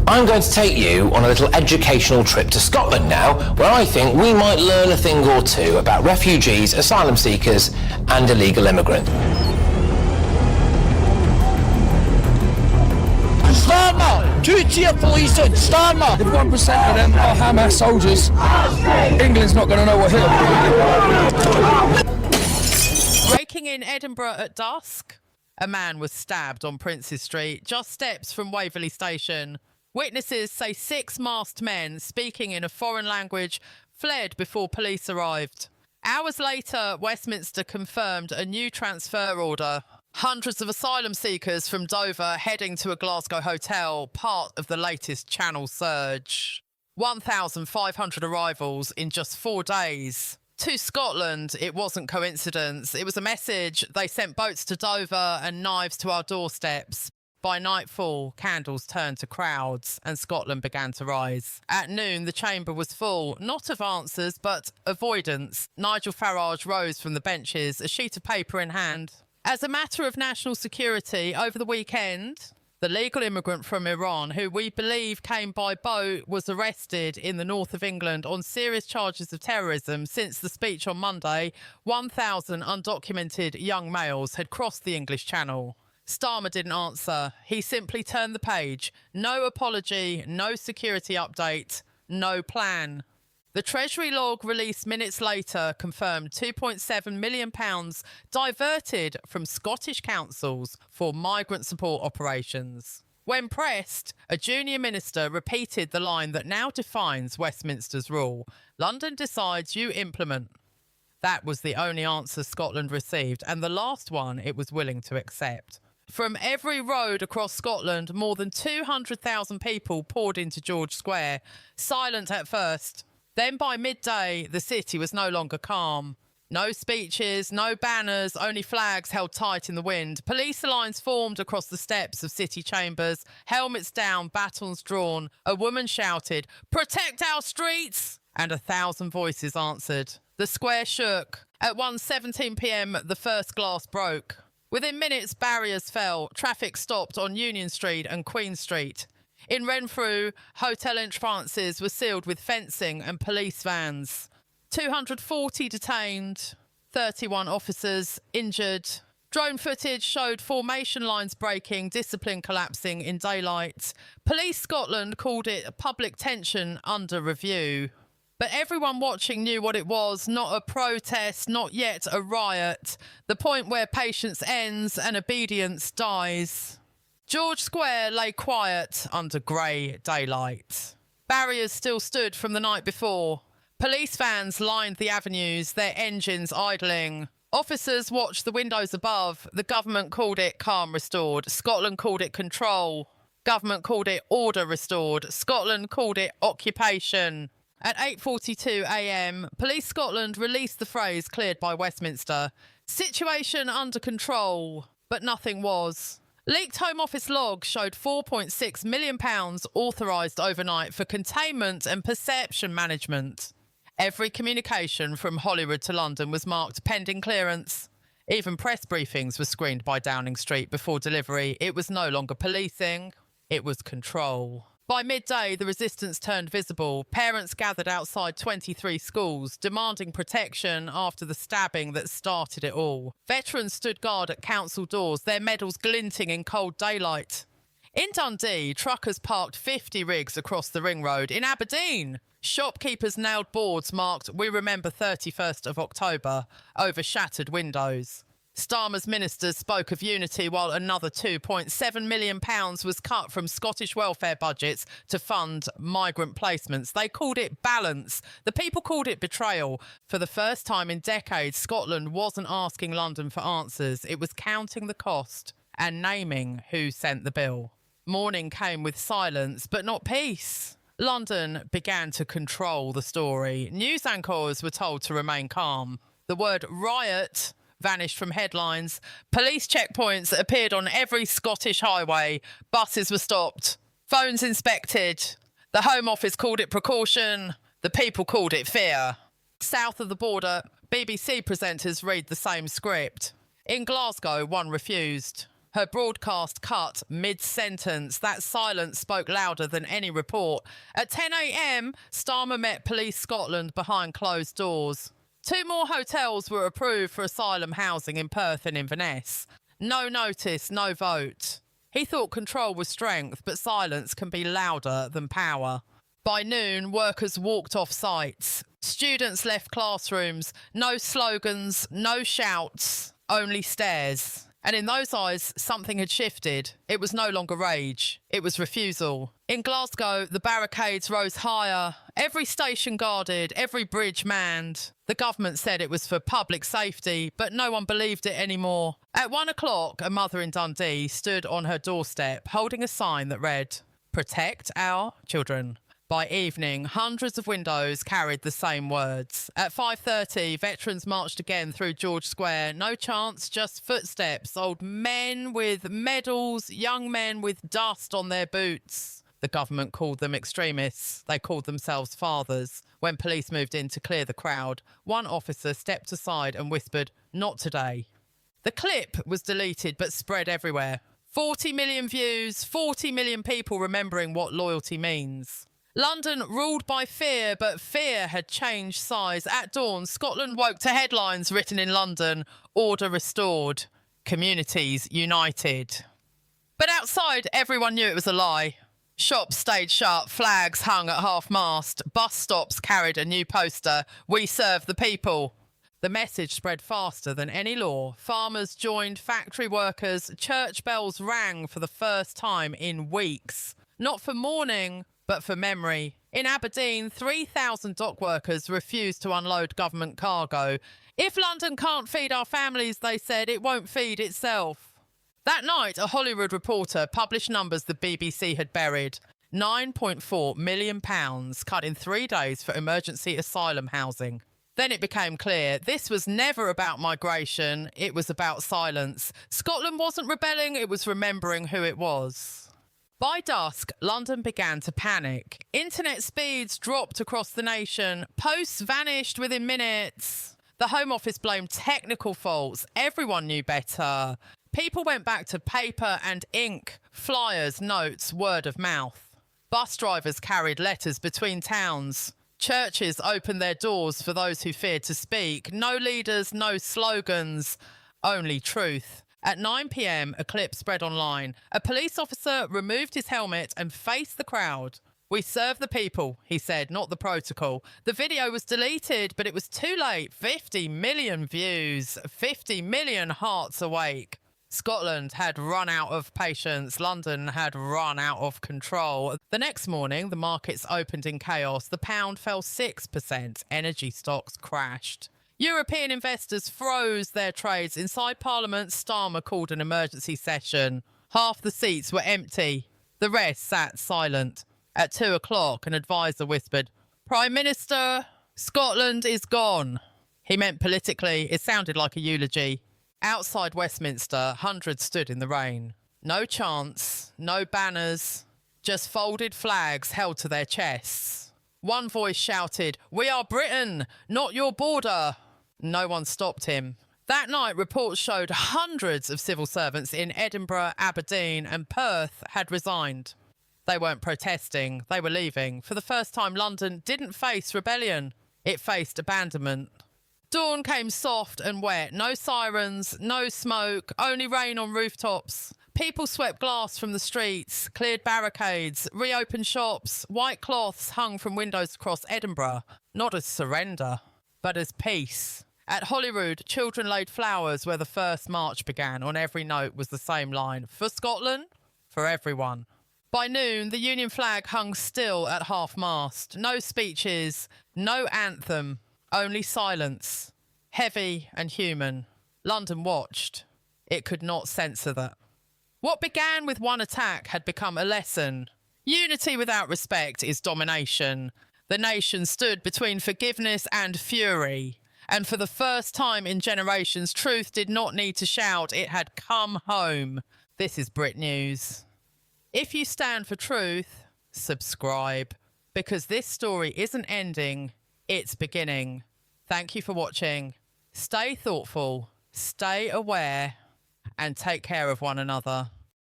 I'm going to take you on a little educational trip to Scotland now, where I think we might learn a thing or two about refugees, asylum seekers and illegal immigrants. Starmer! Two-tier policing! Starmer! If 1% of them are Hamas soldiers, England's not going to know what hit them. Breaking in Edinburgh at dusk, a man was stabbed on Princes Street, just steps from Waverley Station. Witnesses say 6 masked men speaking in a foreign language fled before police arrived. Hours later, Westminster confirmed a new transfer order. Hundreds of asylum seekers from Dover heading to a Glasgow hotel, part of the latest Channel surge. 1,500 arrivals in just 4 days. To Scotland, it wasn't coincidence. It was a message. They sent boats to Dover and knives to our doorsteps. By nightfall, candles turned to crowds and Scotland began to rise. At noon, the chamber was full, not of answers, but avoidance. Nigel Farage rose from the benches, a sheet of paper in hand. As a matter of national security, over the weekend, the legal immigrant from Iran, who we believe came by boat, was arrested in the north of England on serious charges of terrorism. Since the speech on Monday, 1,000 undocumented young males had crossed the English Channel. Starmer didn't answer. He simply turned the page. No apology, no security update, no plan. The Treasury log released minutes later confirmed £2.7 million diverted from Scottish councils for migrant support operations. When pressed, a junior minister repeated the line that now defines Westminster's rule: London decides, you implement. That was the only answer Scotland received, and the last one it was willing to accept. From every road across Scotland, more than 200,000 people poured into George Square, silent at first. Then by midday, the city was no longer calm. No speeches, no banners, only flags held tight in the wind. Police lines formed across the steps of city chambers, helmets down, batons drawn. A woman shouted, "Protect our streets!" And 1,000 voices answered. The square shook. At 1:17 p.m, the first glass broke. Within minutes, barriers fell. Traffic stopped on Union Street and Queen Street. In Renfrew, hotel entrances were sealed with fencing and police vans. 240 detained, 31 officers injured. Drone footage showed formation lines breaking, discipline collapsing in daylight. Police Scotland called it public tension under review. But everyone watching knew what it was: not a protest, not yet a riot. The point where patience ends and obedience dies. George Square lay quiet under grey daylight. Barriers still stood from the night before. Police vans lined the avenues, their engines idling. Officers watched the windows above. The government called it calm restored. Scotland called it control. Government called it order restored. Scotland called it occupation. At 8:42 a.m, Police Scotland released the phrase cleared by Westminster: "Situation under control," but nothing was. Leaked Home Office logs showed £4.6 million authorised overnight for containment and perception management. Every communication from Holyrood to London was marked pending clearance. Even press briefings were screened by Downing Street before delivery. It was no longer policing, it was control. By midday, the resistance turned visible. Parents gathered outside 23 schools, demanding protection after the stabbing that started it all. Veterans stood guard at council doors, their medals glinting in cold daylight. In Dundee, truckers parked 50 rigs across the ring road. In Aberdeen, shopkeepers nailed boards marked "We remember 31st of October" over shattered windows. Starmer's ministers spoke of unity while another £2.7 million was cut from Scottish welfare budgets to fund migrant placements. They called it balance. The people called it betrayal. For the first time in decades, Scotland wasn't asking London for answers. It was counting the cost and naming who sent the bill. Morning came with silence, but not peace. London began to control the story. News anchors were told to remain calm. The word riot vanished from headlines. Police checkpoints appeared on every Scottish highway. Buses were stopped. Phones inspected. The Home Office called it precaution. The people called it fear. South of the border, BBC presenters read the same script. In Glasgow, one refused. Her broadcast cut mid-sentence. That silence spoke louder than any report. At 10 a.m, Starmer met Police Scotland behind closed doors. 2 more hotels were approved for asylum housing in Perth and Inverness. No notice, no vote. He thought control was strength, but silence can be louder than power. By noon, workers walked off sites. Students left classrooms. No slogans, no shouts, only stares. And in those eyes, something had shifted. It was no longer rage. It was refusal. In Glasgow, the barricades rose higher. Every station guarded, every bridge manned. The government said it was for public safety, but no one believed it anymore. At 1 o'clock, a mother in Dundee stood on her doorstep holding a sign that read, "Protect our children." By evening, hundreds of windows carried the same words. At 5:30, veterans marched again through George Square. No chants, just footsteps. Old men with medals, young men with dust on their boots. The government called them extremists. They called themselves fathers. When police moved in to clear the crowd, one officer stepped aside and whispered, "Not today." The clip was deleted but spread everywhere. 40 million views, 40 million people remembering what loyalty means. London ruled by fear, but fear had changed size. At dawn, Scotland woke to headlines written in London, "Order restored, communities united." But outside, everyone knew it was a lie. Shops stayed shut, flags hung at half-mast, bus stops carried a new poster, "We serve the people." The message spread faster than any law. Farmers joined factory workers, church bells rang for the first time in weeks. Not for mourning, but for memory. In Aberdeen, 3,000 dock workers refused to unload government cargo. "If London can't feed our families," they said, "it won't feed itself." That night, a Hollywood reporter published numbers the BBC had buried. £9.4 million cut in 3 days for emergency asylum housing. Then it became clear this was never about migration, it was about silence. Scotland wasn't rebelling, it was remembering who it was. By dusk, London began to panic. Internet speeds dropped across the nation. Posts vanished within minutes. The Home Office blamed technical faults. Everyone knew better. People went back to paper and ink, flyers, notes, word of mouth. Bus drivers carried letters between towns. Churches opened their doors for those who feared to speak. No leaders, no slogans, only truth. At 9 p.m, a clip spread online. A police officer removed his helmet and faced the crowd. "We serve the people," he said, "not the protocol." The video was deleted, but it was too late. 50 million views, 50 million hearts awake. Scotland had run out of patience. London had run out of control. The next morning, the markets opened in chaos. The pound fell 6%. Energy stocks crashed. European investors froze their trades. Inside Parliament, Starmer called an emergency session. Half the seats were empty. The rest sat silent. At 2 o'clock, an advisor whispered, "Prime Minister, Scotland is gone." He meant politically. It sounded like a eulogy. Outside Westminster, hundreds stood in the rain. No chants, no banners, just folded flags held to their chests. One voice shouted, "We are Britain, not your border." No one stopped him. That night, reports showed hundreds of civil servants in Edinburgh, Aberdeen and Perth had resigned. They weren't protesting, they were leaving. For the first time, London didn't face rebellion. It faced abandonment. Dawn came soft and wet. No sirens, no smoke, only rain on rooftops. People swept glass from the streets, cleared barricades, reopened shops. White cloths hung from windows across Edinburgh, not as surrender, but as peace. At Holyrood, children laid flowers where the first march began. On every note was the same line, "For Scotland, for everyone." By noon, the Union flag hung still at half-mast. No speeches, no anthem, only silence. Heavy and human. London watched. It could not censor that. What began with one attack had become a lesson. Unity without respect is domination. The nation stood between forgiveness and fury. And for the first time in generations, truth did not need to shout. It had come home. This is Brit News. If you stand for truth, subscribe. Because this story isn't ending, it's beginning. Thank you for watching. Stay thoughtful, stay aware, and take care of one another.